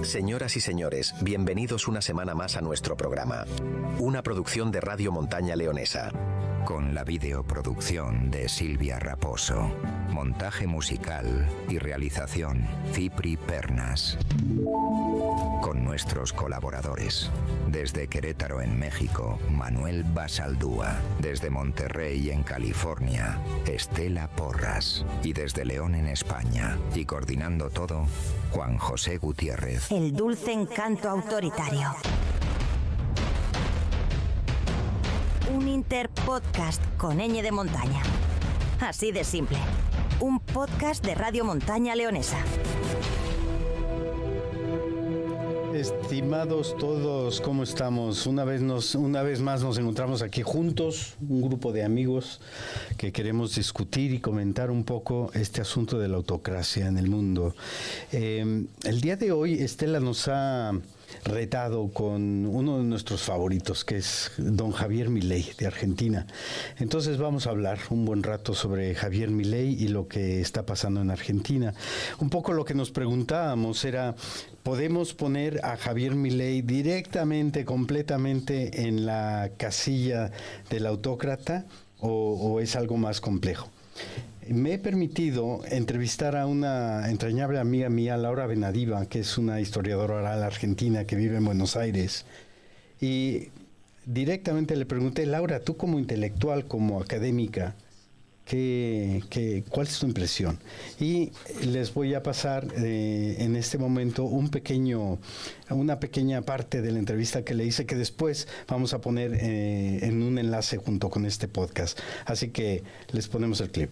Señoras y señores, bienvenidos una semana más a nuestro programa. Una producción de Radio Montaña Leonesa. Con la videoproducción de Silvia Raposo. Montaje musical y realización Cipri Pernas. Con nuestros colaboradores. Desde Querétaro en México, Manuel Basaldúa. Desde Monterrey en California, Estela Porras. Y desde León en España. Y coordinando todo, Juan José Gutiérrez. El dulce encanto autoritario. Un interpodcast con ñ de montaña. Así de simple. Un podcast de Radio Montaña Leonesa. Estimados todos, ¿cómo estamos? Una vez más nos encontramos aquí juntos, un grupo de amigos que queremos discutir y comentar un poco este asunto de la autocracia en el mundo. El día de hoy Estela nos ha retado con uno de nuestros favoritos, que es don Javier Milei de Argentina. Entonces vamos a hablar un buen rato sobre Javier Milei y lo que está pasando en Argentina. Un poco lo que nos preguntábamos era, ¿podemos poner a Javier Milei directamente, completamente en la casilla del autócrata o es algo más complejo? Me he permitido entrevistar a una entrañable amiga mía, Laura Benadiva, que es una historiadora oral argentina que vive en Buenos Aires. Y directamente le pregunté, Laura, tú como intelectual, como académica, ¿cuál es tu impresión? Y les voy a pasar en este momento una pequeña parte de la entrevista que le hice, que después vamos a poner en un enlace junto con este podcast. Así que les ponemos el clip.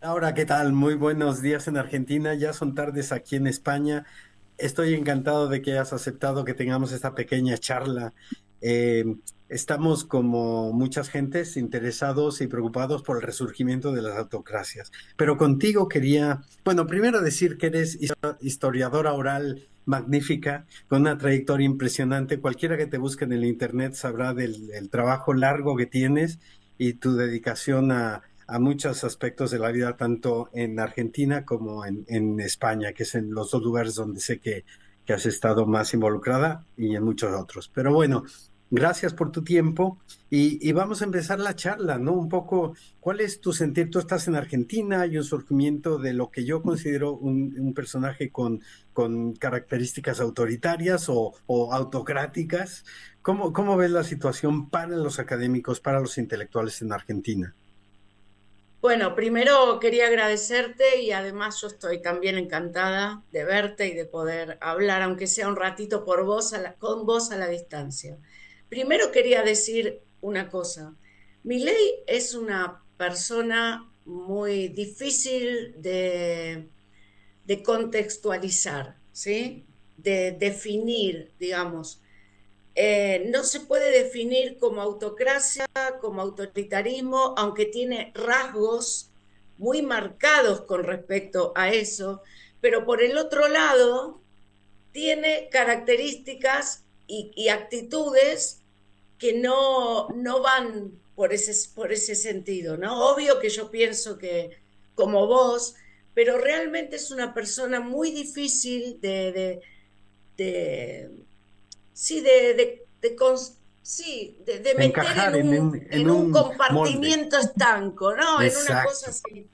Ahora, ¿qué tal? Muy buenos días en Argentina, ya son tardes aquí en España. Estoy encantado de que hayas aceptado que tengamos esta pequeña charla. Estamos, como muchas gentes, interesados y preocupados por el resurgimiento de las autocracias. Pero contigo quería, primero decir que eres historiadora oral magnífica, con una trayectoria impresionante. Cualquiera que te busque en el internet sabrá del trabajo largo que tienes y tu dedicación a muchos aspectos de la vida, tanto en Argentina como en España, que es en los dos lugares donde sé que has estado más involucrada, y en muchos otros. Pero bueno, gracias por tu tiempo y vamos a empezar la charla, ¿no? Un poco, ¿cuál es tu sentir? Tú estás en Argentina, hay un surgimiento de lo que yo considero un personaje con características autoritarias o autocráticas. ¿Cómo ves la situación para los académicos, para los intelectuales en Argentina? Bueno, primero quería agradecerte y además yo estoy también encantada de verte y de poder hablar, aunque sea un ratito con vos a la distancia. Primero quería decir una cosa. Milei es una persona muy difícil de contextualizar, ¿sí? De definir, digamos. No se puede definir como autocracia, como autoritarismo, aunque tiene rasgos muy marcados con respecto a eso, pero por el otro lado tiene características y actitudes que no van por ese sentido, ¿no? Obvio que yo pienso que como vos, pero realmente es una persona muy difícil de meter en un compartimiento molde estanco, ¿no? Exacto. En una cosa así.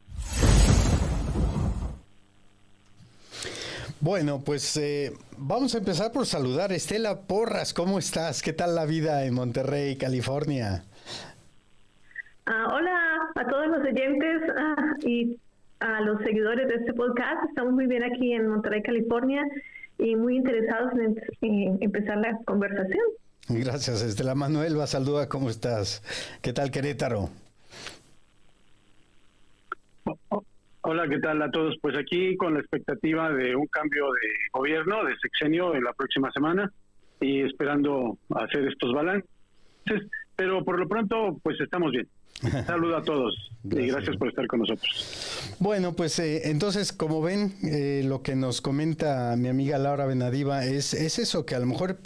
Bueno, pues vamos a empezar por saludar. Estela Porras, ¿cómo estás? ¿Qué tal la vida en Monterrey, California? Hola a todos los oyentes y a los seguidores de este podcast. Estamos muy bien aquí en Monterrey, California, y muy interesados en empezar la conversación. Gracias, Estela. Manuel Basaldúa, ¿cómo estás? ¿Qué tal Querétaro? Hola, ¿qué tal a todos? Pues aquí con la expectativa de un cambio de gobierno, de sexenio en la próxima semana, y esperando hacer estos balances, pero por lo pronto pues estamos bien. Saludo a todos. Gracias. Y gracias por estar con nosotros. Bueno, pues entonces, como ven, lo que nos comenta mi amiga Laura Benadiva es eso, que a lo mejor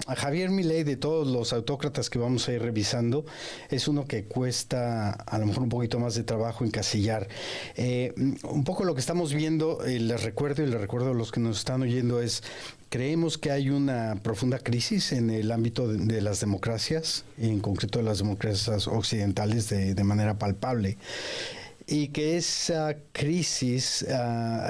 a Javier Milei, de todos los autócratas que vamos a ir revisando, es uno que cuesta a lo mejor un poquito más de trabajo encasillar. Un poco lo que estamos viendo, les recuerdo a los que nos están oyendo, creemos que hay una profunda crisis en el ámbito de las democracias, en concreto de las democracias occidentales de manera palpable, y que esa crisis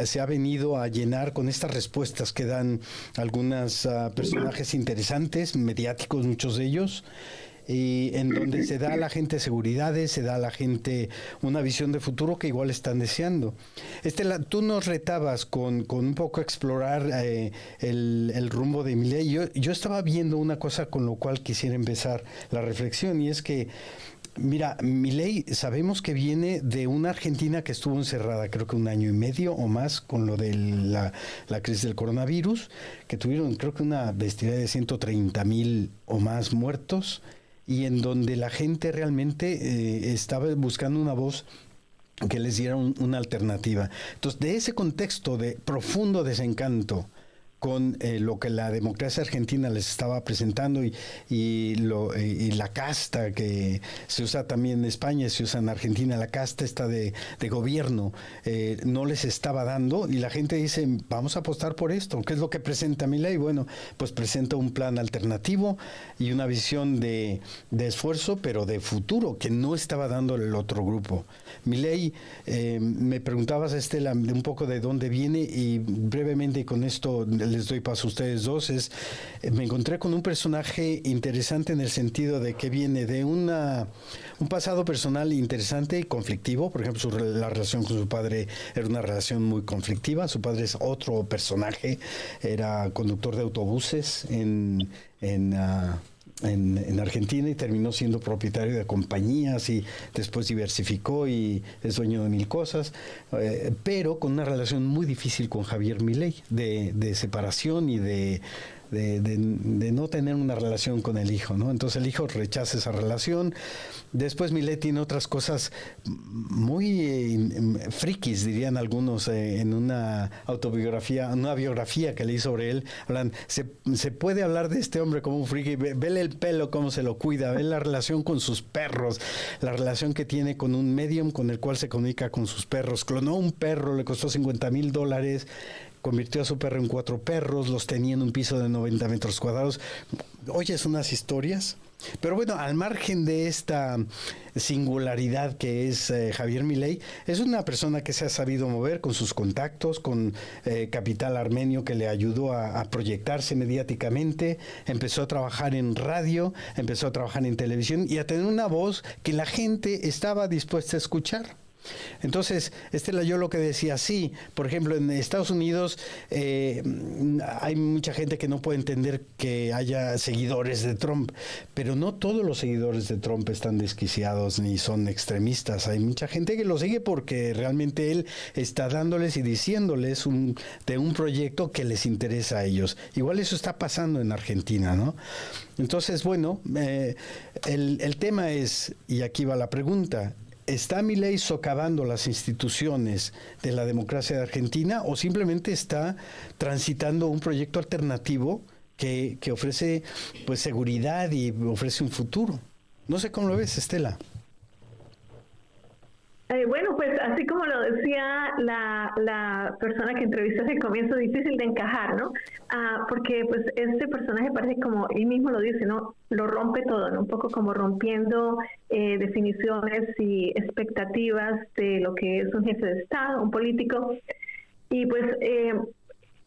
se ha venido a llenar con estas respuestas que dan algunos personajes interesantes, mediáticos muchos de ellos, y en donde se da a la gente seguridades, se da a la gente una visión de futuro que igual están deseando. Tú nos retabas con un poco explorar el rumbo de Milei. Yo estaba viendo una cosa con lo cual quisiera empezar la reflexión, y es que, mira, Milei sabemos que viene de una Argentina que estuvo encerrada creo que 1 año y medio o más con lo de la crisis del coronavirus, que tuvieron creo que una bestialidad de 130,000 o más muertos, y en donde la gente realmente estaba buscando una voz que les diera una alternativa. Entonces, de ese contexto de profundo desencanto con lo que la democracia argentina les estaba presentando y la casta que se usa también en España, se usa en Argentina, la casta esta de gobierno, no les estaba dando, y la gente dice, vamos a apostar por esto. ¿Qué es lo que presenta Milei? Bueno, pues presenta un plan alternativo y una visión de esfuerzo, pero de futuro, que no estaba dando el otro grupo. Milei, me preguntabas, Estela, un poco de dónde viene, y brevemente con esto les doy paso a ustedes dos. Me encontré con un personaje interesante en el sentido de que viene de un pasado personal interesante y conflictivo. Por ejemplo, la relación con su padre era una relación muy conflictiva. Su padre es otro personaje, era conductor de autobuses en Argentina, y terminó siendo propietario de compañías, y después diversificó y es dueño de 1000 cosas, pero con una relación muy difícil con Javier Milei, de separación y de no tener una relación con el hijo, ¿no? Entonces el hijo rechaza esa relación. Después Milei tiene otras cosas muy frikis, dirían algunos, en una autobiografía, una biografía que leí sobre él. Hablan, se puede hablar de este hombre como un friki. Vele el pelo, cómo se lo cuida, ve la relación con sus perros, la relación que tiene con un medium con el cual se comunica con sus perros. Clonó un perro, le costó $50,000, convirtió a su perro en 4 perros, los tenía en un piso de 90 metros cuadrados. Oyes unas historias. Pero bueno, al margen de esta singularidad que es Javier Milei, es una persona que se ha sabido mover con sus contactos, con capital armenio que le ayudó a proyectarse mediáticamente, empezó a trabajar en radio, empezó a trabajar en televisión y a tener una voz que la gente estaba dispuesta a escuchar. Entonces, Estela, yo lo que decía, sí, por ejemplo, en Estados Unidos hay mucha gente que no puede entender que haya seguidores de Trump, pero no todos los seguidores de Trump están desquiciados ni son extremistas. Hay mucha gente que lo sigue porque realmente él está dándoles y diciéndoles de un proyecto que les interesa a ellos. Igual eso está pasando en Argentina, ¿no? Entonces, bueno, el tema es, y aquí va la pregunta, ¿está Milei socavando las instituciones de la democracia de Argentina o simplemente está transitando un proyecto alternativo que ofrece pues seguridad y ofrece un futuro? No sé cómo lo ves, Estela. Bueno, pues así como lo decía la persona que entrevistaste al comienzo, difícil de encajar, ¿no? Porque pues este personaje parece, como él mismo lo dice, ¿no? Lo rompe todo, ¿no? Un poco como rompiendo definiciones y expectativas de lo que es un jefe de Estado, un político. Y pues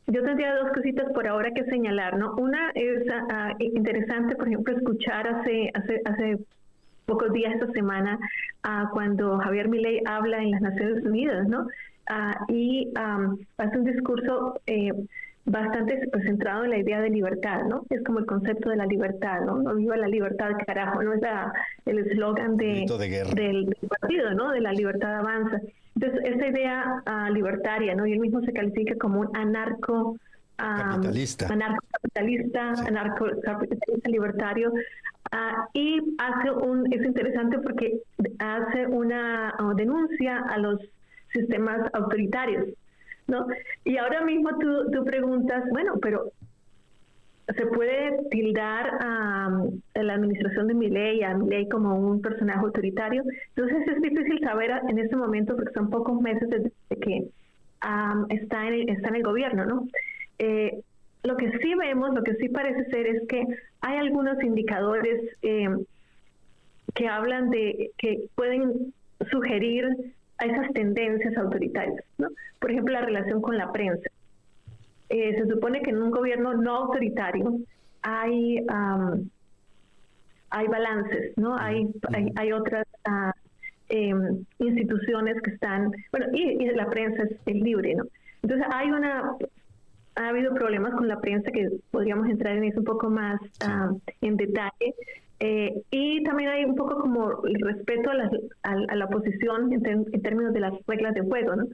yo tendría 2 cositas por ahora que señalar, ¿no? Una es interesante, por ejemplo, escuchar hace pocos días esta semana cuando Javier Milei habla en las Naciones Unidas, ¿no? Y hace un discurso bastante centrado en la idea de libertad, ¿no? Es como el concepto de la libertad, ¿no? No viva la libertad, carajo, no es el eslogan del partido, ¿no? De la libertad avanza. Entonces, esa idea libertaria, ¿no? Y él mismo se califica como un anarcocapitalista, sí. anarcocapitalista libertario, y es interesante porque hace una denuncia a los sistemas autoritarios, ¿no? Y ahora mismo tú preguntas, bueno, pero ¿se puede tildar a la administración de Milei como un personaje autoritario? Entonces es difícil saber en este momento porque son pocos meses desde que está en el gobierno, ¿no? Lo que sí vemos, lo que sí parece ser es que hay algunos indicadores que hablan que pueden sugerir a esas tendencias autoritarias, ¿no? Por ejemplo, la relación con la prensa. Se supone que en un gobierno no autoritario hay balances, ¿no? Hay otras instituciones que están, bueno, y la prensa es libre, ¿no? Entonces ha habido problemas con la prensa que podríamos entrar en eso un poco más en detalle. Y también hay un poco como el respeto a la oposición en términos de las reglas de juego, ¿no?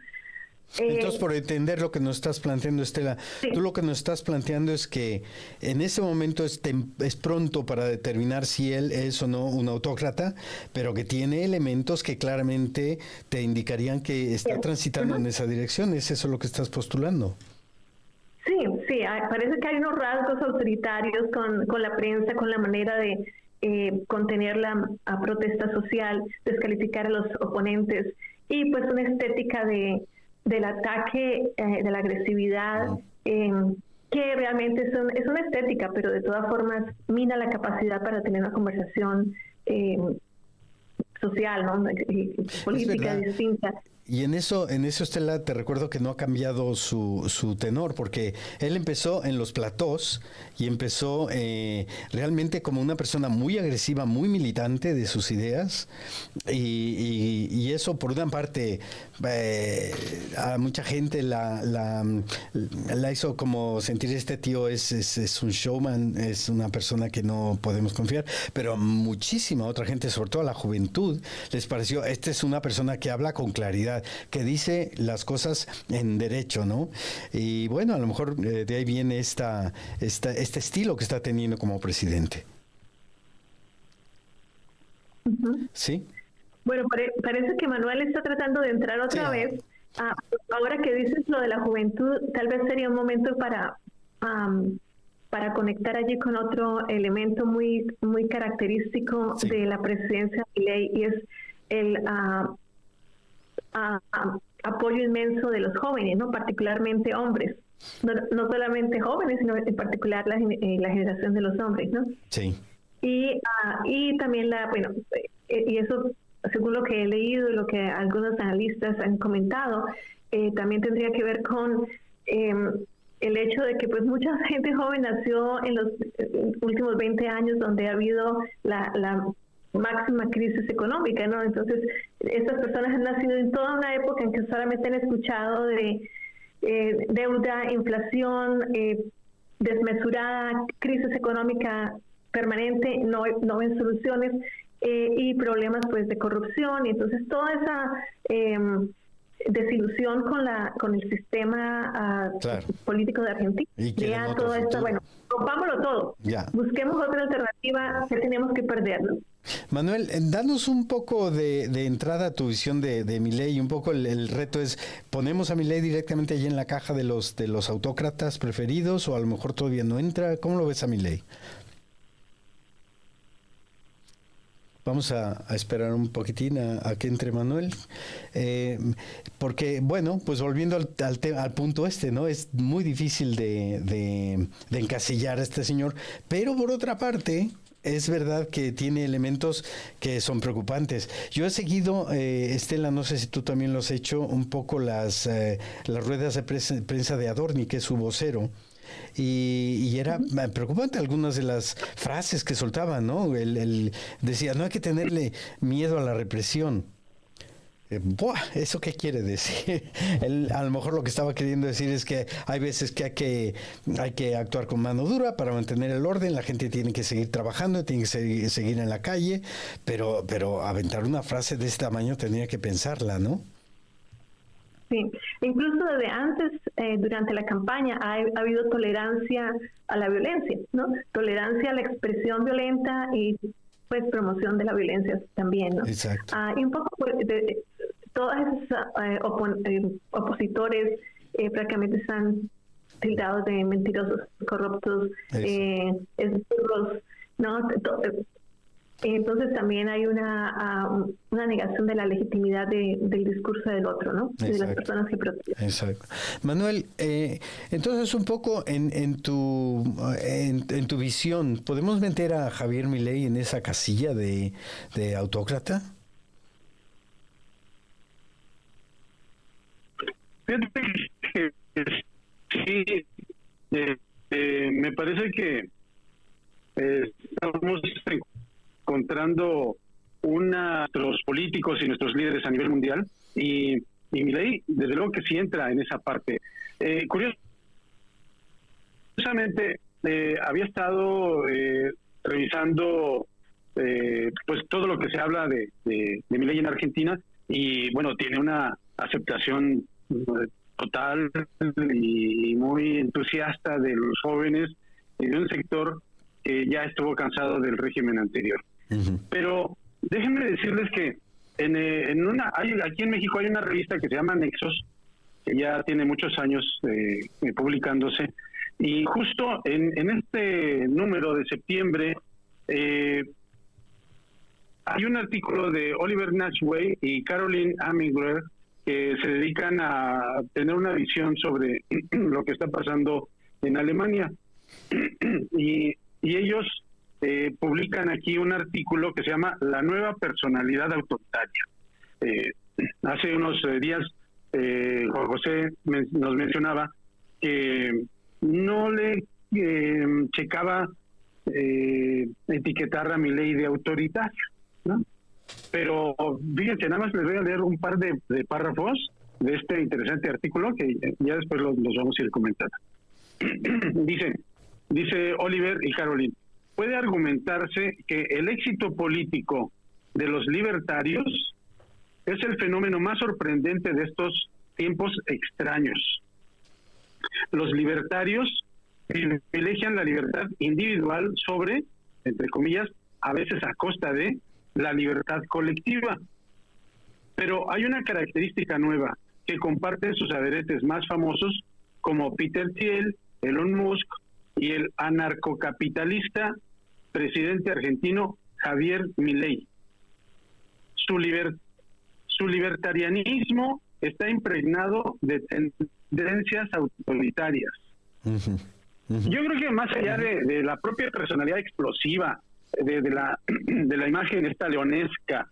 Entonces, por entender lo que nos estás planteando, Estela, sí. Tú lo que nos estás planteando es que en ese momento es pronto para determinar si él es o no un autócrata, pero que tiene elementos que claramente te indicarían que está transitando en esa dirección. ¿Es eso lo que estás postulando? Sí, parece que hay unos rasgos autoritarios con la prensa, con la manera de contener la protesta social, descalificar a los oponentes y pues una estética del ataque, de la agresividad, que realmente es una estética, pero de todas formas mina la capacidad para tener una conversación social, ¿no? Política distinta. Y en eso, Estela, te recuerdo que no ha cambiado su tenor, porque él empezó en los platós y empezó realmente como una persona muy agresiva, muy militante de sus ideas, y eso por una parte a mucha gente la hizo como sentir este tío es un showman, es una persona que no podemos confiar, pero a muchísima otra gente, sobre todo a la juventud, les pareció, esta es una persona que habla con claridad, que dice las cosas en derecho, ¿no? Y bueno, a lo mejor de ahí viene este estilo que está teniendo como presidente. Uh-huh. ¿Sí? Bueno, parece que Manuel está tratando de entrar otra vez. Ahora que dices lo de la juventud, tal vez sería un momento para conectar allí con otro elemento muy, muy característico de la presidencia de Milei, y es el apoyo inmenso de los jóvenes, ¿no? Particularmente hombres. No solamente jóvenes, sino en particular la generación de los hombres, ¿no? Sí. Y también y eso, según lo que he leído y lo que algunos analistas han comentado, también tendría que ver con el hecho de que pues mucha gente joven nació en los últimos 20 años donde ha habido la máxima crisis económica, ¿no? Entonces, estas personas han nacido en toda una época en que solamente han escuchado de deuda, inflación, desmesurada, crisis económica permanente, no ven soluciones, y problemas pues de corrupción, y entonces toda esa desilusión con el sistema político de Argentina. Ya todo esto, bueno, rompámoslo todo. Ya. Busquemos otra alternativa que tenemos que perder, ¿no? Manuel, danos un poco de entrada a tu visión de Milei. Un poco el reto es, ¿ponemos a Milei directamente allí en la caja de los autócratas preferidos, o a lo mejor todavía no entra? ¿Cómo lo ves a Milei? Vamos a esperar un poquitín a que entre Manuel, porque, bueno, pues volviendo al punto ¿no? Es muy difícil de encasillar a este señor, pero por otra parte, es verdad que tiene elementos que son preocupantes. Yo he seguido, Estela, no sé si tú también lo has hecho, un poco las ruedas de prensa de Adorni, que es su vocero. Y era preocupante algunas de las frases que soltaban, ¿no? Él decía, no hay que tenerle miedo a la represión. ¿Eso qué quiere decir? Él, a lo mejor lo que estaba queriendo decir es que hay veces que hay que actuar con mano dura para mantener el orden, la gente tiene que seguir trabajando, tiene que seguir en la calle, pero aventar una frase de este tamaño tenía que pensarla, ¿no? Sí, Incluso desde antes, durante la campaña, ha habido tolerancia a la violencia, ¿no? Tolerancia a la expresión violenta y pues promoción de la violencia también, ¿no? Exacto. Y un poco todas esas opositores prácticamente están tildados de mentirosos, corruptos, escuros, ¿no? Entonces también hay una negación de la legitimidad del discurso del otro, ¿no? Exacto. De las personas que protestan. Exacto. Manuel, entonces un poco en tu visión, ¿podemos meter a Javier Milei en esa casilla de autócrata? Sí, me parece que estamos encontrando nuestros políticos y nuestros líderes a nivel mundial y Milei desde luego que sí entra en esa parte. Curiosamente había estado revisando pues todo lo que se habla de Milei en Argentina y bueno, tiene una aceptación total y muy entusiasta de los jóvenes y de un sector que ya estuvo cansado del régimen anterior. Uh-huh. Pero déjenme decirles que aquí en México hay una revista que se llama Nexos, que ya tiene muchos años publicándose, y justo en este número de septiembre hay un artículo de Oliver Nashway y Caroline Amingler que se dedican a tener una visión sobre lo que está pasando en Alemania. Y ellos publican aquí un artículo que se llama La nueva personalidad autoritaria. Hace unos días Juan José nos mencionaba que no le checaba etiquetar a Milei de autoritario, ¿no? Pero fíjense, nada más les voy a leer un par de párrafos de este interesante artículo que ya después los vamos a ir comentando. Dice Oliver y Caroline, puede argumentarse que el éxito político de los libertarios es el fenómeno más sorprendente de estos tiempos extraños. Los libertarios privilegian la libertad individual sobre, entre comillas, a veces a costa de la libertad colectiva. Pero hay una característica nueva que comparten sus adherentes más famosos como Peter Thiel, Elon Musk y el anarcocapitalista presidente argentino Javier Milei. Su libertarianismo está impregnado de tendencias autoritarias. Uh-huh. Uh-huh. Yo creo que más allá de la propia personalidad explosiva, de la imagen esta leonesca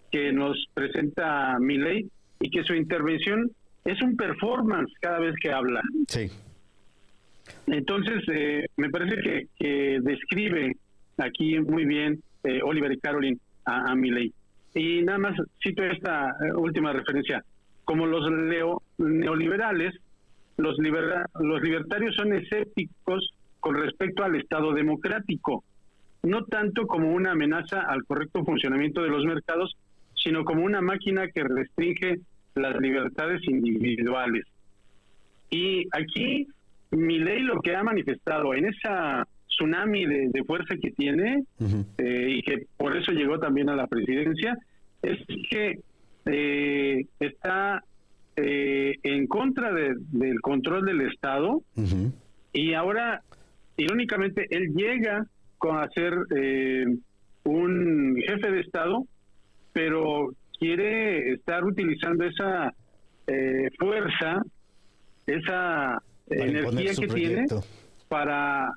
que nos presenta Milei y que su intervención es un performance cada vez que habla. Sí. Entonces, me parece que describe aquí muy bien Oliver y Caroline a Milei. Y nada más cito esta última referencia. Como los neoliberales, los libertarios son escépticos con respecto al Estado democrático, no tanto como una amenaza al correcto funcionamiento de los mercados, sino como una máquina que restringe las libertades individuales. Y aquí Milei lo que ha manifestado en esa tsunami de fuerza que tiene, uh-huh, y que por eso llegó también a la presidencia, es que está en contra del control del Estado, uh-huh, y ahora, irónicamente, él llega a ser un jefe de Estado, pero quiere estar utilizando esa fuerza, esa energía que tiene para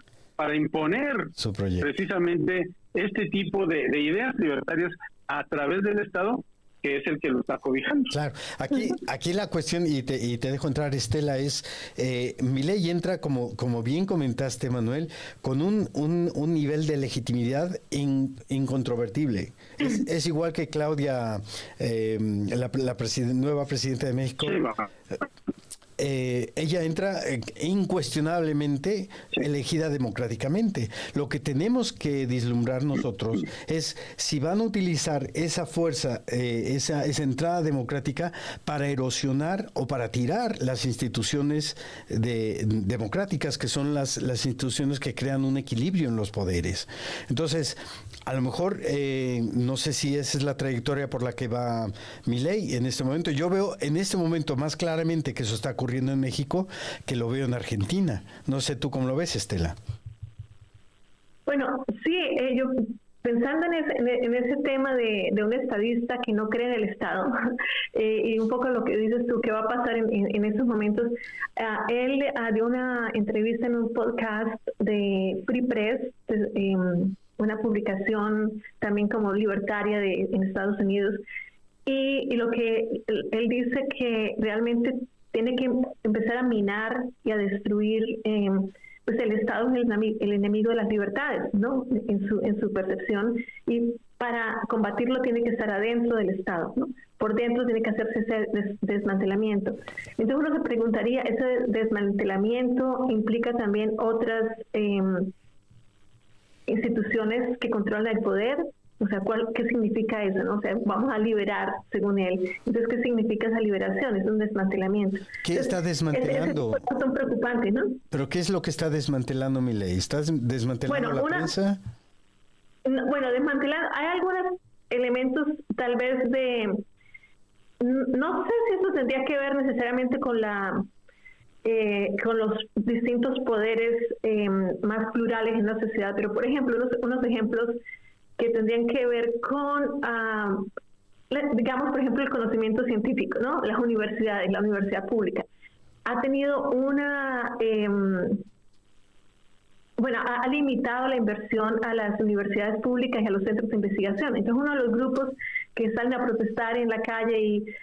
imponer precisamente este tipo de ideas libertarias a través del Estado, que es el que lo está cobijando. Claro, aquí la cuestión, y te dejo entrar, Estela, es Milei entra, como bien comentaste, Manuel, con un nivel de legitimidad incontrovertible. Es igual que Claudia, la nueva presidenta de México. ella entra incuestionablemente elegida democráticamente. Lo que tenemos que vislumbrar nosotros es si van a utilizar esa fuerza, esa entrada democrática para erosionar o para tirar las instituciones democráticas, que son las instituciones que crean un equilibrio en los poderes. Entonces, a lo mejor, no sé si esa es la trayectoria por la que va Milei en este momento. Yo veo en este momento más claramente que eso está ocurriendo en México que lo veo en Argentina. No sé tú cómo lo ves, Estela. Bueno, sí, yo pensando en ese tema de un estadista que no cree en el Estado, y un poco lo que dices tú, que va a pasar en esos momentos, él dio una entrevista en un podcast de Free Press, una publicación también como libertaria en Estados Unidos, y lo que él dice que realmente tiene que empezar a minar y a destruir, pues el Estado es el enemigo de las libertades, ¿no? En su percepción, y para combatirlo tiene que estar adentro del Estado, ¿no? Por dentro tiene que hacerse ese desmantelamiento. Entonces uno se preguntaría, ¿ese desmantelamiento implica también otras instituciones que controlan el poder? O sea, ¿qué significa eso, no? O sea, vamos a liberar, según él. Entonces, ¿qué significa esa liberación? Es un desmantelamiento. ¿Qué está desmantelando? Son preocupantes, ¿no? ¿Pero qué es lo que está desmantelando Milei? ¿Está desmantelando la prensa? Bueno, desmantelando. Hay algunos elementos, tal vez, no sé si eso tendría que ver necesariamente con los distintos poderes más plurales en la sociedad, pero, por ejemplo, unos ejemplos que tendrían que ver con, digamos, por ejemplo, el conocimiento científico, ¿no? Las universidades, la universidad pública. Ha tenido ha limitado la inversión a las universidades públicas y a los centros de investigación. Entonces, uno de los grupos que salen a protestar en la calle y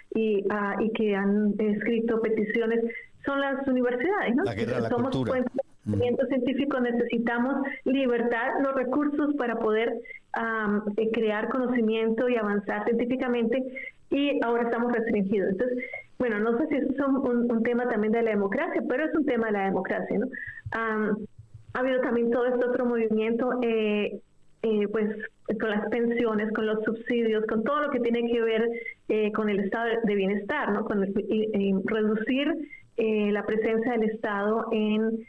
que han escrito peticiones son las universidades, ¿no? La guerra a la cultura. Conocimiento científico, necesitamos libertar los recursos para poder crear conocimiento y avanzar científicamente, y ahora estamos restringidos. Entonces, bueno, no sé si eso es un tema también de la democracia, pero es un tema de la democracia, ¿no? Ha habido también todo este otro movimiento, pues con las pensiones, con los subsidios, con todo lo que tiene que ver con el estado de bienestar, ¿no? Con reducir la presencia del Estado en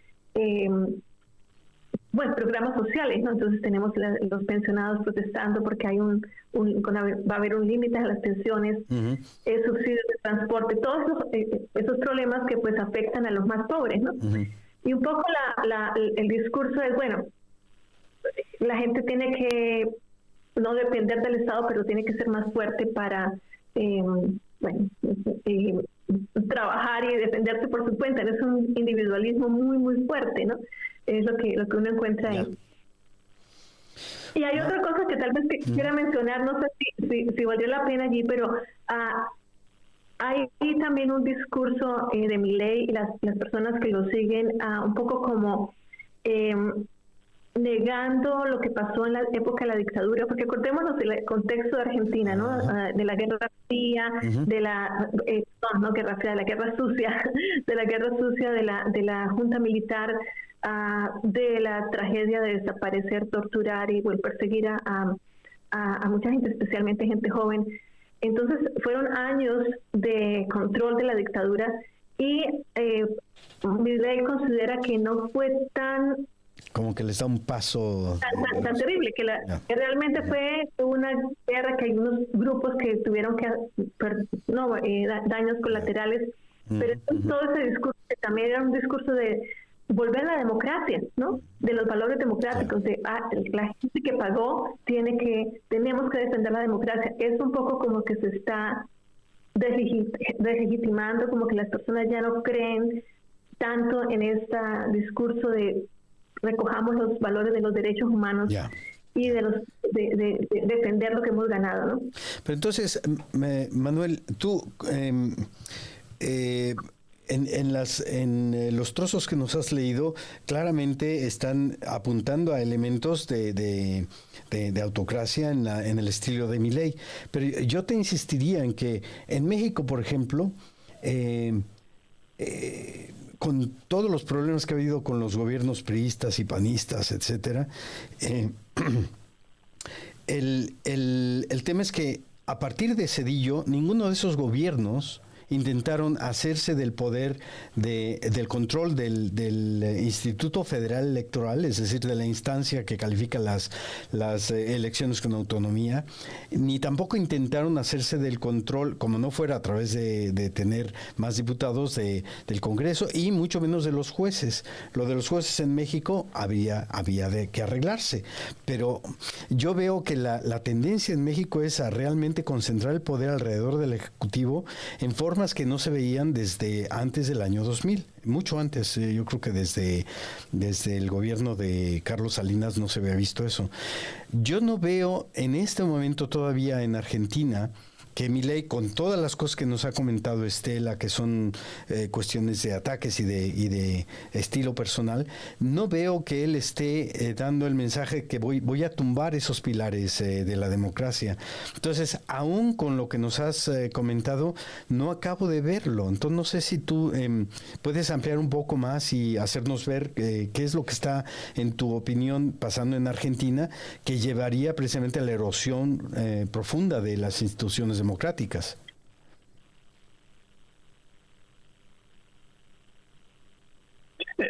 programas sociales, ¿no? Entonces tenemos los pensionados protestando porque hay va a haber un límite a las pensiones, subsidios de transporte, todos esos problemas que pues afectan a los más pobres, ¿no? Y un poco el discurso es, bueno, la gente tiene que no depender del Estado, pero tiene que ser más fuerte para trabajar y defenderse por su cuenta. Es un individualismo muy, muy fuerte, ¿no? Es lo que uno encuentra ahí. Y hay otra cosa que tal vez quiera mencionar, no sé si valió la pena allí, pero hay también un discurso de Milei y las personas que lo siguen un poco como negando lo que pasó en la época de la dictadura, porque acordémonos del contexto de Argentina, ¿no? De la Guerra Fría, de la Guerra Fría, de la Guerra Sucia, de la Junta Militar, de la tragedia de desaparecer, torturar y perseguir a mucha gente, especialmente gente joven. Entonces fueron años de control de la dictadura, y Milei considera que no fue tan como que les da un paso tan terrible, que realmente fue una guerra que hay unos grupos que tuvieron que daños colaterales, pero todo ese discurso que también era un discurso de volver a la democracia, ¿no? De los valores democráticos, de la gente que pagó tenemos que defender la democracia. Es un poco como que se está deslegitimando, como que las personas ya no creen tanto en este discurso de recojamos los valores de los derechos humanos y de defender lo que hemos ganado, ¿no? Pero entonces, Manuel, tú en los trozos que nos has leído, claramente están apuntando a elementos de autocracia en el estilo de Milei. Pero yo te insistiría en que en México, por ejemplo, con todos los problemas que ha habido con los gobiernos priistas y panistas, etcétera, el tema es que a partir de Zedillo, ninguno de esos gobiernos intentaron hacerse del poder, del control del Instituto Federal Electoral, es decir, de la instancia que califica las elecciones con autonomía, ni tampoco intentaron hacerse del control, como no fuera a través de tener más diputados del Congreso, y mucho menos de los jueces. Lo de los jueces en México había de que arreglarse, pero yo veo que la tendencia en México es a realmente concentrar el poder alrededor del Ejecutivo en forma que no se veían desde antes del año 2000, mucho antes. Yo creo que desde el gobierno de Carlos Salinas no se había visto eso. Yo no veo en este momento todavía en Argentina que Milei, con todas las cosas que nos ha comentado Estela, que son cuestiones de ataques y de estilo personal, no veo que él esté dando el mensaje que voy a tumbar esos pilares de la democracia. Entonces, aún con lo que nos has comentado, no acabo de verlo. Entonces, no sé si tú puedes ampliar un poco más y hacernos ver qué es lo que está, en tu opinión, pasando en Argentina, que llevaría precisamente a la erosión profunda de las instituciones democráticas.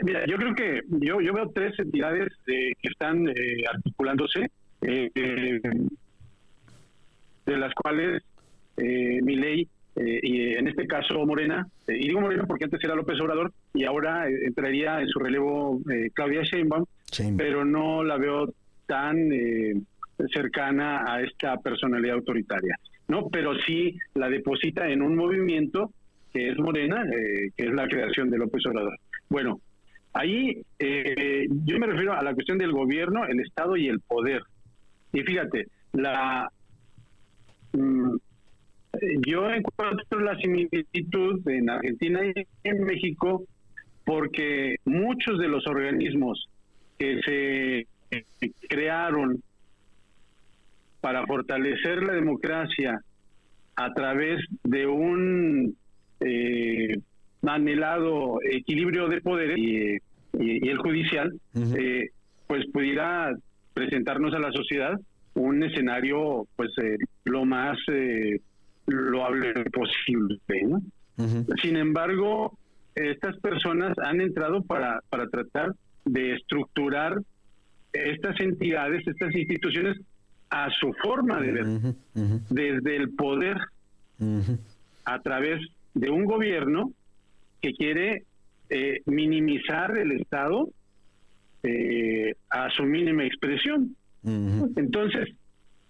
Mira, yo creo que yo veo tres entidades que están articulándose, de las cuales Milei y en este caso Morena, y digo Morena porque antes era López Obrador y ahora entraría en su relevo Claudia Sheinbaum, pero no la veo tan cercana a esta personalidad autoritaria, ¿no? Pero sí la deposita en un movimiento que es Morena, que es la creación de López Obrador. Bueno, ahí yo me refiero a la cuestión del gobierno, el Estado y el poder. Y fíjate, yo encuentro la similitud en Argentina y en México porque muchos de los organismos que se crearon para fortalecer la democracia a través de un anhelado equilibrio de poderes y el judicial, pues pudiera presentarnos a la sociedad un escenario pues lo más loable posible, ¿no? Sin embargo, estas personas han entrado para tratar de estructurar estas entidades, estas instituciones a su forma de ver, desde el poder, a través de un gobierno que quiere minimizar el Estado a su mínima expresión. Entonces,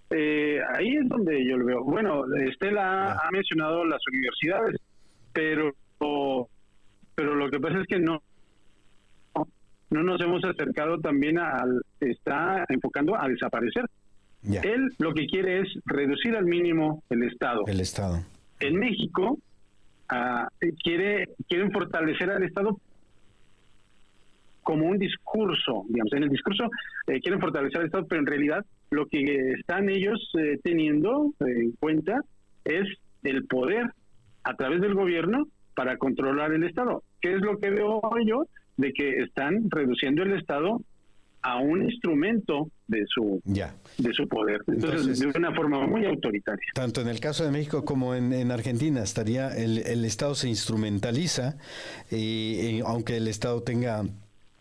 ahí es donde yo lo veo. Bueno, Estela ha mencionado las universidades, pero lo que pasa es que no nos hemos acercado también está enfocando a desaparecer. Él lo que quiere es reducir al mínimo el Estado. En México quieren fortalecer al Estado como un discurso, digamos, en el discurso quieren fortalecer al Estado, pero en realidad lo que están ellos teniendo en cuenta es el poder a través del gobierno para controlar el Estado. ¿Qué es lo que veo yo? De que están reduciendo el Estado a un instrumento de su poder. Entonces, de una forma muy autoritaria. Tanto en el caso de México como en Argentina estaría el Estado se instrumentaliza y aunque el Estado tenga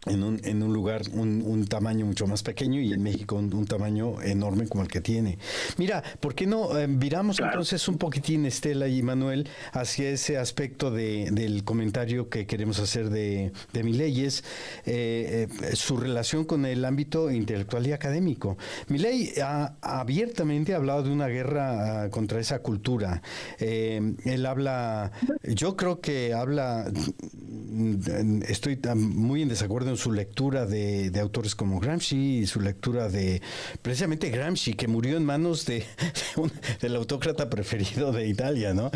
en un lugar un tamaño mucho más pequeño y en México un tamaño enorme como el que tiene. Mira, ¿por qué no viramos entonces un poquitín, Estela y Manuel, hacia ese aspecto del comentario que queremos hacer de Milei, es su relación con el ámbito intelectual y académico? Milei ha abiertamente hablado de una guerra contra esa cultura. Él habla, yo creo que habla estoy muy en desacuerdo en su lectura de autores como Gramsci y su lectura de precisamente Gramsci, que murió en manos del autócrata preferido de Italia, ¿no?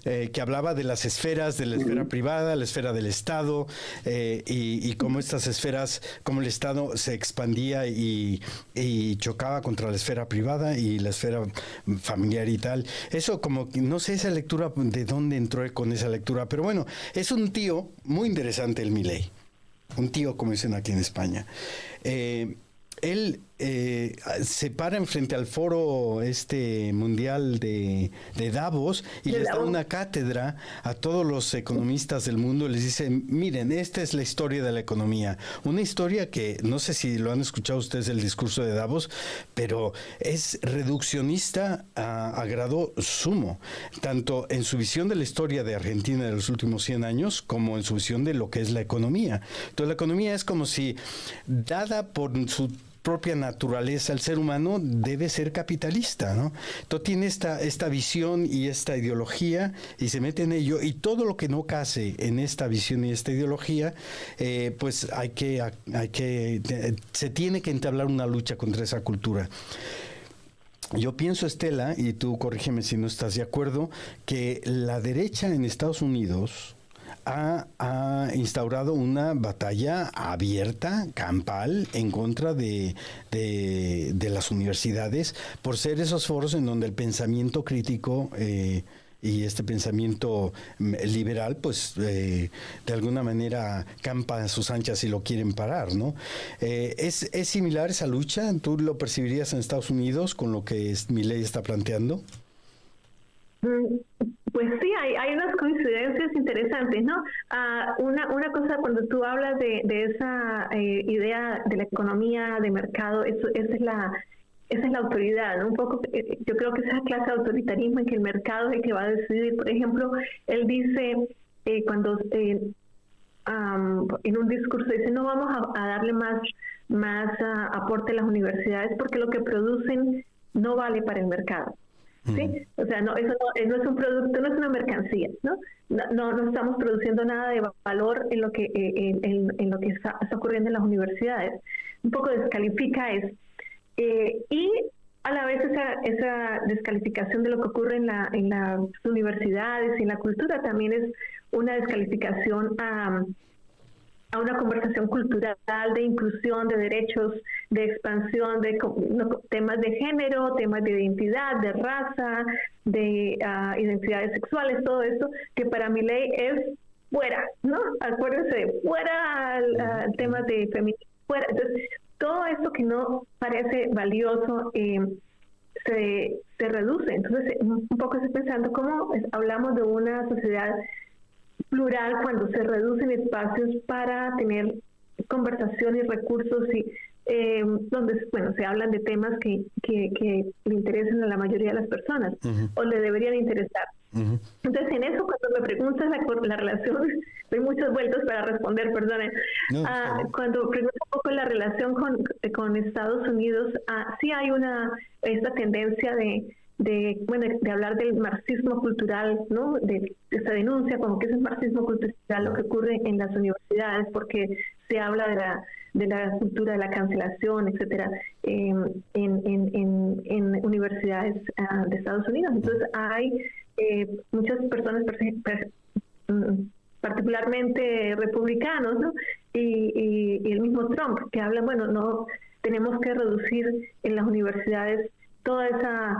Que hablaba de las esferas, de la esfera privada, la esfera del Estado, y cómo estas esferas, cómo el Estado se expandía y chocaba contra la esfera privada y la esfera familiar y tal. Eso como, no sé esa lectura, de dónde entró con esa lectura, pero bueno, es un tío muy interesante el Milei, un tío como dicen aquí en España. Él se para enfrente al foro mundial de Davos y les da una cátedra a todos los economistas del mundo. Les dice, miren, esta es la historia de la economía. Una historia que, no sé si lo han escuchado ustedes el discurso de Davos, pero es reduccionista a grado sumo, tanto en su visión de la historia de Argentina de los últimos 100 años, como en su visión de lo que es la economía. Entonces la economía es como si, dada por su propia naturaleza, el ser humano debe ser capitalista, ¿no? Entonces tiene esta visión y esta ideología y se mete en ello, y todo lo que no case en esta visión y esta ideología, pues se tiene que entablar una lucha contra esa cultura. Yo pienso, Estela, y tú corrígeme si no estás de acuerdo, que la derecha en Estados Unidos ha instaurado una batalla abierta, campal, en contra de las universidades, por ser esos foros en donde el pensamiento crítico y este pensamiento liberal, pues de alguna manera campa a sus anchas y lo quieren parar, ¿no? ¿Es similar esa lucha? ¿Tú lo percibirías en Estados Unidos con lo que Milei está planteando? Pues sí, hay unas coincidencias interesantes, ¿no? Una cosa, cuando tú hablas de esa idea de la economía de mercado, esa es la autoridad, ¿no? Un poco, yo creo que esa clase de autoritarismo en que el mercado es el que va a decidir. Por ejemplo, él dice, cuando en un discurso dice, no vamos a darle más aporte a las universidades porque lo que producen no vale para el mercado. ¿Sí? O sea, eso no es un producto, no es una mercancía, ¿no? No estamos produciendo nada de valor en lo que está ocurriendo en las universidades. Un poco descalifica eso. Y a la vez esa descalificación de lo que ocurre en las universidades y en la cultura también es una descalificación a una conversación cultural de inclusión, de derechos, de expansión, de temas de género, temas de identidad, de raza, de identidades sexuales, todo esto, que para Milei es fuera, ¿no? Acuérdense, fuera al tema de feminismo, fuera. Entonces, todo esto que no parece valioso se reduce. Entonces, un poco estoy pensando cómo hablamos de una sociedad plural cuando se reducen espacios para tener conversación y recursos y donde se hablan de temas que le interesan a la mayoría de las personas o le deberían interesar. Entonces, en eso, cuando me preguntas la relación, doy muchas vueltas para responder, perdonen. Cuando pregunto un poco la relación con Estados Unidos, sí hay esta tendencia de hablar del marxismo cultural, ¿no? De esta denuncia como que es el marxismo cultural lo que ocurre en las universidades, porque se habla de la cultura de la cancelación, etcétera, en universidades de Estados Unidos. Entonces hay muchas personas, particularmente republicanos, ¿no? Y el mismo Trump, que hablan, no tenemos que reducir en las universidades toda esa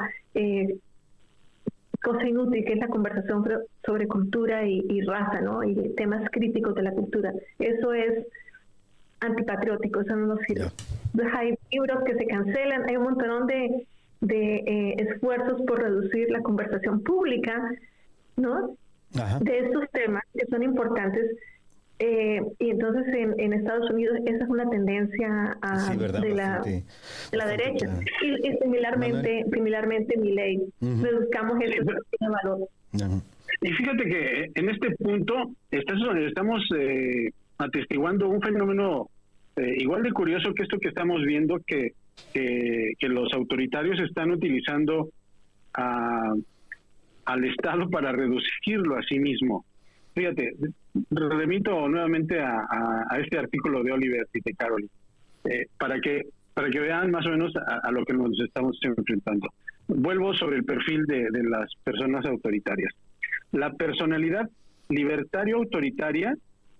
cosa inútil que es la conversación sobre cultura y raza, ¿no? Y temas críticos de la cultura. Eso es antipatriótico, eso no nos sirve. Entonces hay libros que se cancelan, hay un montón de esfuerzos por reducir la conversación pública, ¿no? Ajá. De estos temas que son importantes. Y entonces en Estados Unidos esa es una tendencia de la derecha. Y similarmente Milei. Reduzcamos eso que tiene valor. Y fíjate que en este punto estamos atestiguando un fenómeno igual de curioso que esto que estamos viendo, que los autoritarios están utilizando al Estado para reducirlo a sí mismo. fíjate, remito nuevamente a este artículo de Oliver y de Caroline, para que vean más o menos a lo que nos estamos enfrentando. Vuelvo sobre el perfil de las personas autoritarias. La personalidad libertario-autoritaria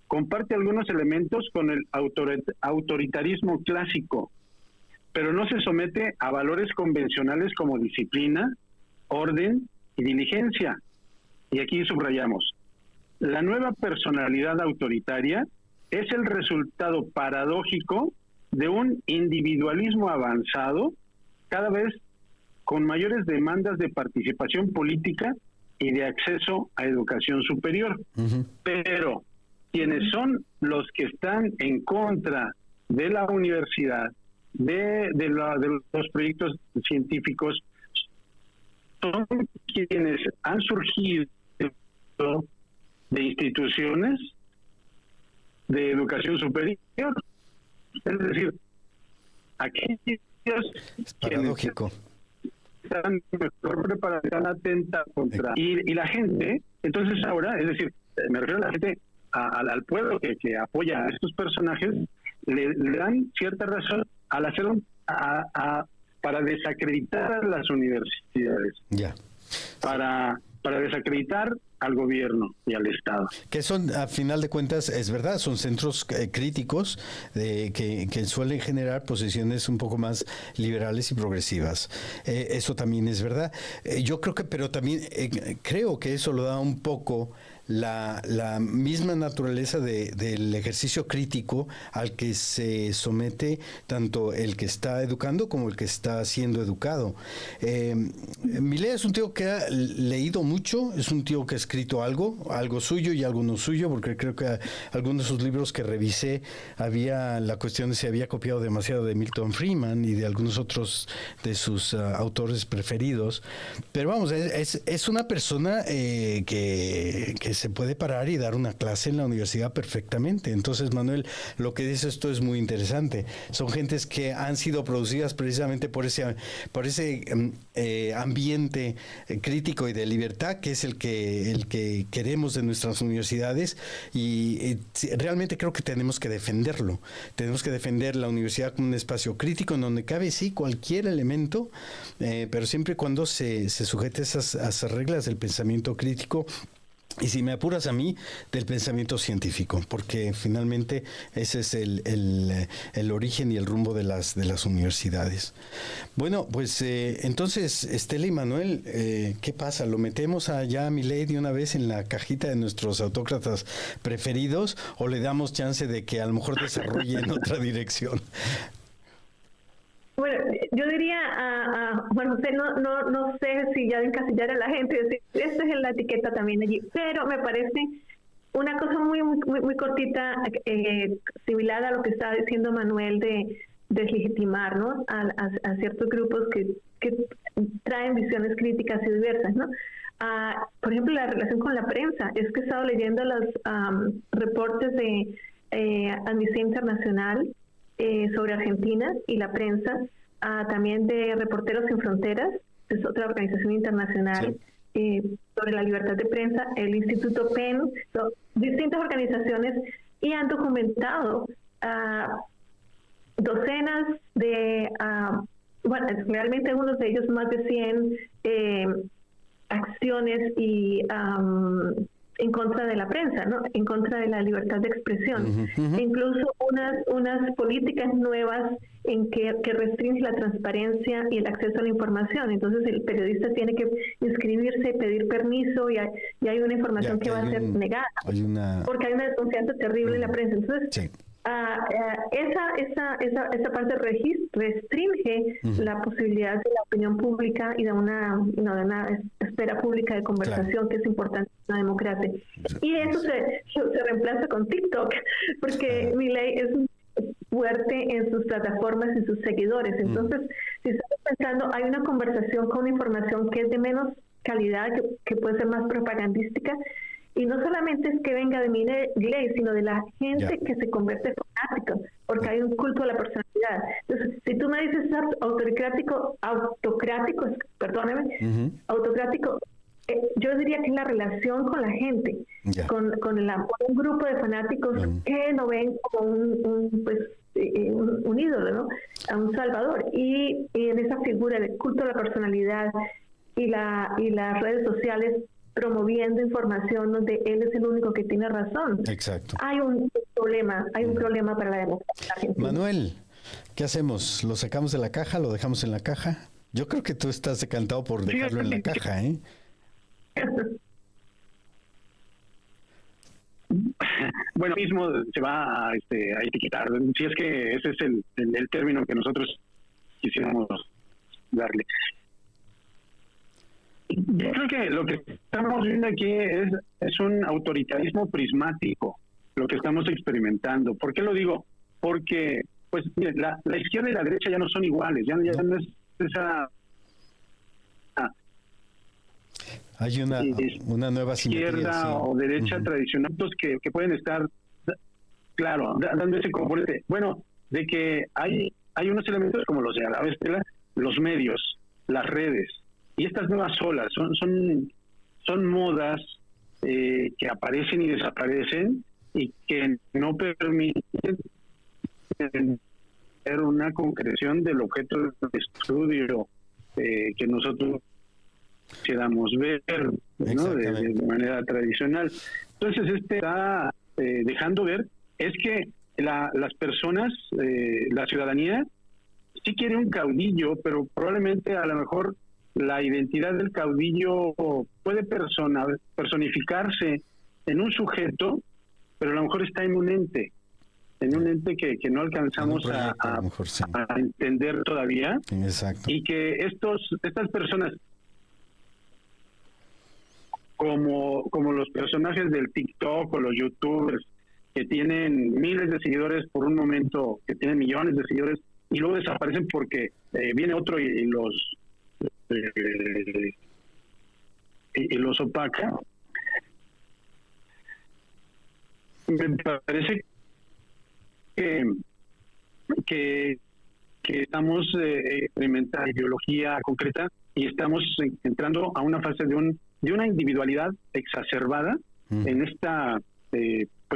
comparte algunos elementos con el autoritarismo clásico, pero no se somete a valores convencionales como disciplina, orden y diligencia. Y aquí subrayamos, la nueva personalidad autoritaria es el resultado paradójico de un individualismo avanzado, cada vez con mayores demandas de participación política y de acceso a educación superior. Uh-huh. Pero quienes son los que están en contra de la universidad, de los proyectos científicos, son quienes han surgido de instituciones de educación superior. Es decir, aquellos es paradójico. Están mejor preparados, están atentas contra. Y la gente, entonces ahora, es decir, me refiero a la gente, al pueblo que apoya a estos personajes, le dan cierta razón al hacer para desacreditar a las universidades. Ya. Para desacreditar al gobierno y al Estado. Que son, a final de cuentas, es verdad, son centros críticos que suelen generar posiciones un poco más liberales y progresivas. Eso también es verdad. Yo creo pero también creo que eso lo da un poco la misma naturaleza del ejercicio crítico al que se somete tanto el que está educando como el que está siendo educado. Milei es un tío que ha leído mucho, es un tío que ha escrito algo suyo y algo no suyo, porque creo que algunos de sus libros que revisé había la cuestión de si había copiado demasiado de Milton Friedman y de algunos otros de sus autores preferidos. Pero vamos, es una persona que se puede parar y dar una clase en la universidad perfectamente. Entonces, Manuel, lo que dice esto es muy interesante. Son gentes que han sido producidas precisamente por ese ambiente crítico y de libertad, que es el que queremos de nuestras universidades, y realmente creo que tenemos que defenderlo. Tenemos que defender la universidad como un espacio crítico en donde cabe, sí, cualquier elemento, pero siempre y cuando se sujete a esas reglas del pensamiento crítico. Y si me apuras a mí, del pensamiento científico, porque finalmente ese es el origen y el rumbo de las universidades. Bueno, pues entonces, Estela y Manuel, ¿qué pasa? ¿Lo metemos allá a Milei de una vez en la cajita de nuestros autócratas preferidos o le damos chance de que a lo mejor desarrolle en otra dirección? Bueno, yo diría, bueno, no sé si ya encasillar a la gente, decir, esta es la etiqueta también allí, pero me parece una cosa muy cortita, similar a lo que estaba diciendo Manuel de deslegitimar, ¿no? A ciertos grupos que traen visiones críticas y diversas, ¿no? Por ejemplo, la relación con la prensa. Es que he estado leyendo los reportes de Amnistía Internacional sobre Argentina y la prensa, también de Reporteros Sin Fronteras, es otra organización internacional, sí, sobre la libertad de prensa, el Instituto PEN, distintas organizaciones, y han documentado docenas de, bueno, realmente algunos de ellos más de 100 acciones y en contra de la prensa, ¿no? En contra de la libertad de expresión. Uh-huh. Incluso unas políticas nuevas en que restringen la transparencia y el acceso a la información. Entonces el periodista tiene que inscribirse, pedir permiso, y hay una información que va a ser negada, porque hay una desconfianza terrible en la prensa. Entonces, sí, esa parte restringe la posibilidad de la opinión pública y de una esfera pública de conversación, que es importante en la democracia. Y eso se reemplaza con TikTok, porque Milei es fuerte en sus plataformas y sus seguidores. Entonces, si estamos pensando, hay una conversación con información que es de menos calidad, que puede ser más propagandística. Y no solamente es que venga de Milei, sino de la gente que se convierte en fanática, porque hay un culto a la personalidad. Entonces, si tú me dices autocrático, yo diría que es la relación con la gente, con un grupo de fanáticos que lo ven como un ídolo, ¿no? A un salvador, y en esa figura de culto a la personalidad y las redes sociales promoviendo información donde él es el único que tiene razón. Exacto. Hay un problema para la democracia argentina. Manuel, ¿qué hacemos? ¿Lo sacamos de la caja? ¿Lo dejamos en la caja? Yo creo que tú estás decantado por dejarlo en la caja, ¿eh? Bueno, mismo se va a etiquetar, si es que ese es el término que nosotros quisiéramos darle. Yo creo que lo que estamos viendo aquí es un autoritarismo prismático, lo que estamos experimentando. ¿Por qué lo digo? Porque, pues, la izquierda y la derecha ya no son iguales, ya no es esa... Hay una nueva simetría, izquierda o derecha tradicional que pueden estar, claro, dando ese componente. Bueno, de que hay unos elementos como los de Alaba Estela, los medios, las redes, y estas nuevas olas son modas que aparecen y desaparecen y que no permiten tener una concreción del objeto de estudio que nosotros queramos ver, ¿no? de manera tradicional. Entonces está dejando ver es que las personas, la ciudadanía sí quiere un caudillo, pero probablemente a lo mejor la identidad del caudillo puede personificarse en un sujeto, pero a lo mejor está en un ente que no alcanzamos a entender todavía. Exacto. Y que estas personas como los personajes del TikTok o los youtubers que tienen miles de seguidores por un momento, que tienen millones de seguidores y luego desaparecen porque viene otro y los opaca. Me parece que estamos experimentando ideología concreta y estamos entrando a una fase de una individualidad exacerbada en esta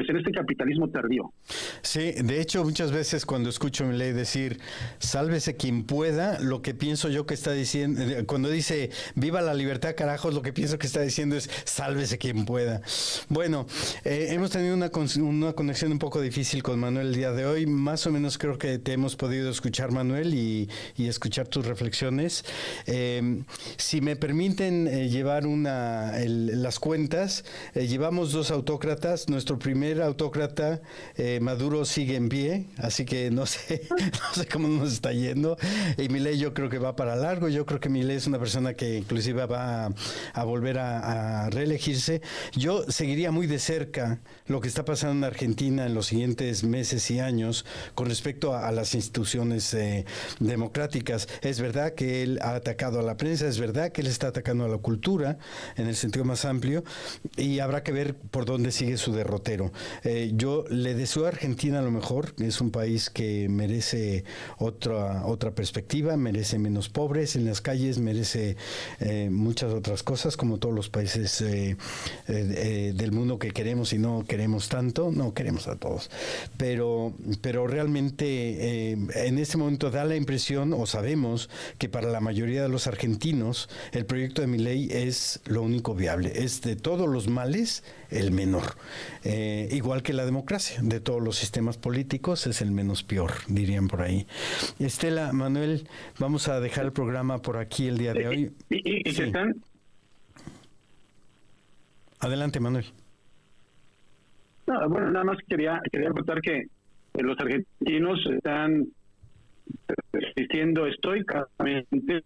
en este capitalismo tardío. Sí, de hecho muchas veces cuando escucho a Milei decir sálvese quien pueda, lo que pienso yo que está diciendo, cuando dice viva la libertad, carajos, lo que pienso que está diciendo es sálvese quien pueda. Bueno, hemos tenido una conexión un poco difícil con Manuel el día de hoy, más o menos creo que te hemos podido escuchar, Manuel, y escuchar tus reflexiones. Si me permiten llevar las cuentas, llevamos 2 autócratas, nuestro primer autócrata, Maduro, sigue en pie, así que no sé cómo nos está yendo, y Milei yo creo que va para largo. Yo creo que Milei es una persona que inclusive va a volver a reelegirse. Yo seguiría muy de cerca lo que está pasando en Argentina en los siguientes meses y años con respecto a las instituciones democráticas. Es verdad que él ha atacado a la prensa, es verdad que él está atacando a la cultura en el sentido más amplio, y habrá que ver por dónde sigue su derrotero. Yo le deseo a Argentina lo mejor, es un país que merece otra perspectiva, merece menos pobres en las calles, merece muchas otras cosas, como todos los países del mundo que queremos y no queremos tanto, no queremos a todos, pero realmente en este momento da la impresión, o sabemos, que para la mayoría de los argentinos el proyecto de Milei es lo único viable, es de todos los males el menor. Igual que la democracia, de todos los sistemas políticos es el menos peor, dirían por ahí. Estela, Manuel, vamos a dejar el programa por aquí el día de hoy. ¿Y sí. Están? Adelante, Manuel. No, bueno, nada más quería contar que los argentinos están resistiendo estoicamente,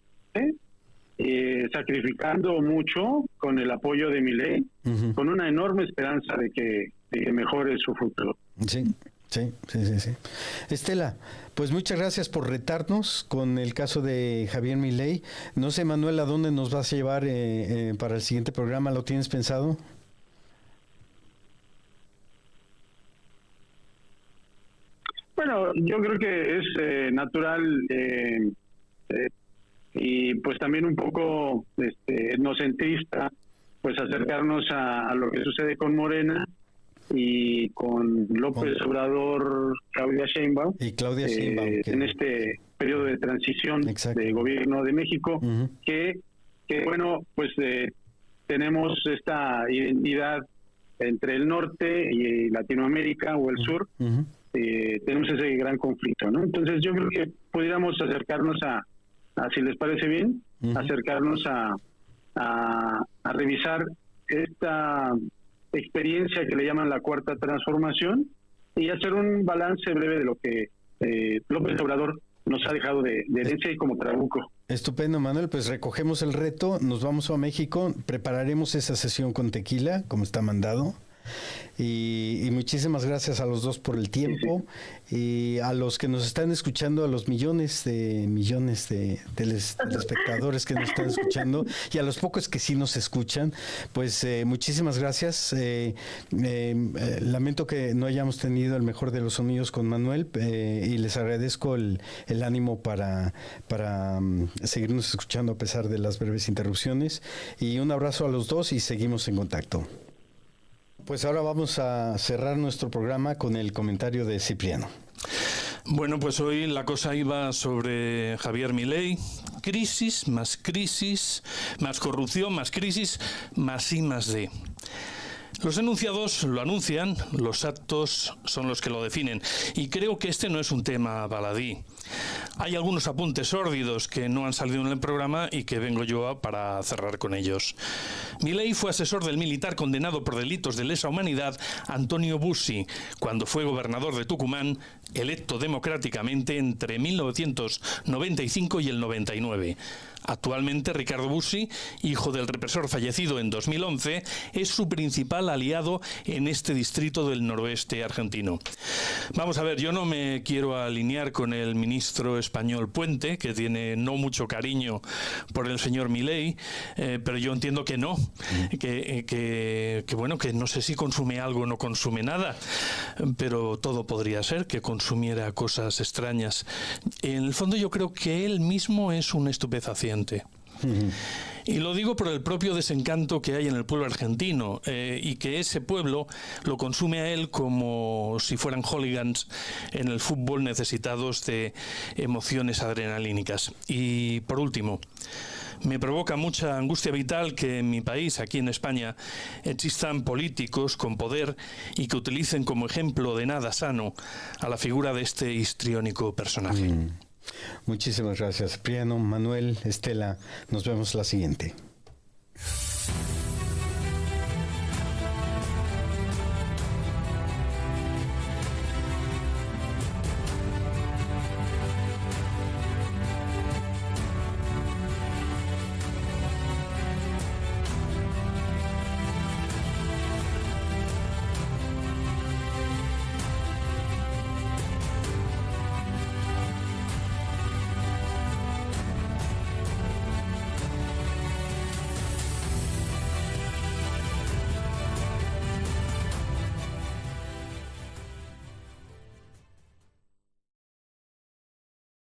sacrificando mucho con el apoyo de Milei, con una enorme esperanza de que mejore su futuro. Sí. Estela, pues muchas gracias por retarnos con el caso de Javier Milei. No sé, Manuel, ¿a dónde nos vas a llevar para el siguiente programa? ¿Lo tienes pensado? Bueno, yo creo que es natural y pues también un poco etnocentrista pues acercarnos a lo que sucede con Morena y con López Obrador, Claudia Sheinbaum, en este periodo de transición de gobierno de México, que bueno, pues tenemos esta identidad entre el norte y Latinoamérica o el sur, tenemos ese gran conflicto, ¿no? Entonces yo creo que pudiéramos acercarnos a si les parece bien, acercarnos a revisar esta experiencia que le llaman la Cuarta Transformación y hacer un balance breve de lo que López Obrador nos ha dejado de herencia y como trabuco. Estupendo, Manuel, pues recogemos el reto, nos vamos a México, prepararemos esa sesión con tequila, como está mandado. Y muchísimas gracias a los dos por el tiempo y a los que nos están escuchando, a los millones de telespectadores que nos están escuchando y a los pocos que sí nos escuchan, pues muchísimas gracias. Lamento que no hayamos tenido el mejor de los sonidos con Manuel y les agradezco el ánimo para seguirnos escuchando a pesar de las breves interrupciones, y un abrazo a los dos y seguimos en contacto. Pues ahora vamos a cerrar nuestro programa con el comentario de Cipriano. Bueno, pues hoy la cosa iba sobre Javier Milei. Crisis, más corrupción, más crisis, más I más D. Los enunciados lo anuncian, los actos son los que lo definen. Y creo que este no es un tema baladí. Hay algunos apuntes sórdidos que no han salido en el programa y que vengo yo para cerrar con ellos. Milei fue asesor del militar condenado por delitos de lesa humanidad Antonio Bussi, cuando fue gobernador de Tucumán, electo democráticamente entre 1995 y el 99. Actualmente, Ricardo Bussi, hijo del represor fallecido en 2011, es su principal aliado en este distrito del noroeste argentino. Vamos a ver, yo no me quiero alinear con el ministro español Puente, que tiene no mucho cariño por el señor Milei, pero yo entiendo que no, que bueno, que no sé si consume algo o no consume nada, pero todo podría ser que consumiera cosas extrañas. En el fondo yo creo que él mismo es un estupefaciente. Y lo digo por el propio desencanto que hay en el pueblo argentino y que ese pueblo lo consume a él como si fueran hooligans en el fútbol necesitados de emociones adrenalínicas. Y por último, me provoca mucha angustia vital que en mi país, aquí en España, existan políticos con poder y que utilicen como ejemplo de nada sano a la figura de este histriónico personaje. Muchísimas gracias, Cipriano, Manuel, Estela. Nos vemos la siguiente.